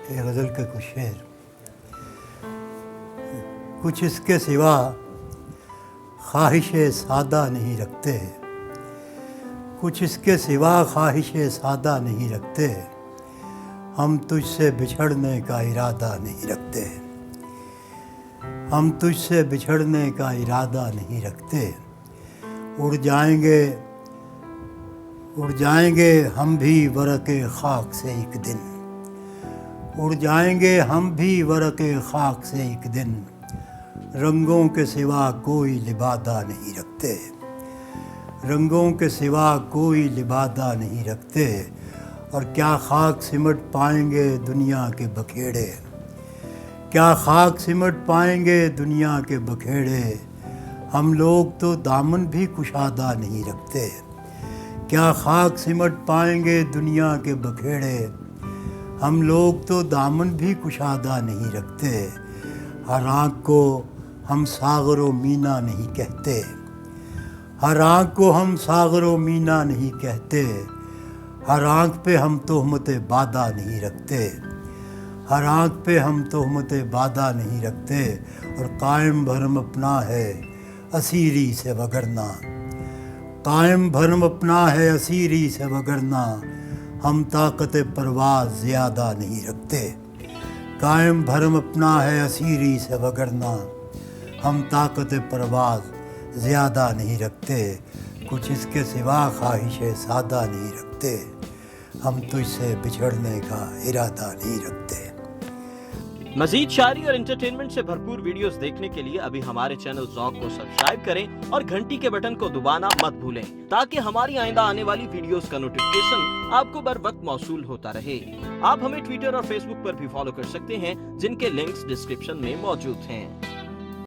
ये गज़ल के कुछ शेर। कुछ इसके सिवा ख्वाहिश सादा नहीं रखते, कुछ इसके सिवा ख्वाहिश सादा नहीं रखते, हम तुझसे बिछड़ने का इरादा नहीं रखते, हम तुझसे बिछड़ने का इरादा नहीं रखते। उड़ जाएंगे हम भी वरक़े खाक से एक दिन, उड़ जाएंगे हम भी वरक़े खाक से एक दिन, रंगों के सिवा कोई लिबादा नहीं रखते, रंगों के सिवा कोई लिबादा नहीं रखते। और क्या खाक सिमट पाएंगे दुनिया के बखेड़े, क्या खाक सिमट पाएंगे दुनिया के बखेड़े, हम लोग तो दामन भी कुशादा नहीं रखते, क्या खाक सिमट पाएंगे दुनिया के बखेड़े, हम लोग तो दामन भी कुशादा नहीं रखते। हर आँख को हम सागरो मीना नहीं कहते, हर आँख को हम सागरो मीना नहीं कहते, हर आँख पे हम तोहमत बादा नहीं रखते, हर आँख पे हम तोहमत बादा नहीं रखते। और कायम भरम अपना है असीरी से वगरना, कायम भरम अपना है असीरी से वगरना, हम ताकत परवाज़ ज़्यादा नहीं रखते, कायम भरम अपना है असीरी से वगरना, हम ताकत परवाज़ ज़्यादा नहीं रखते। कुछ इसके सिवा ख्वाहिश सादा नहीं रखते, हम तुझसे बिछड़ने का इरादा नहीं रखते। मजीद शायरी और एंटरटेनमेंट से भरपूर वीडियोस देखने के लिए अभी हमारे चैनल ज़ौक़ को सब्सक्राइब करें और घंटी के बटन को दबाना मत भूलें, ताकि हमारी आइंदा आने वाली वीडियोस का नोटिफिकेशन आपको बर वक्त मौसूल होता रहे। आप हमें ट्विटर और फेसबुक पर भी फॉलो कर सकते हैं, जिनके लिंक्स डिस्क्रिप्शन में मौजूद हैं।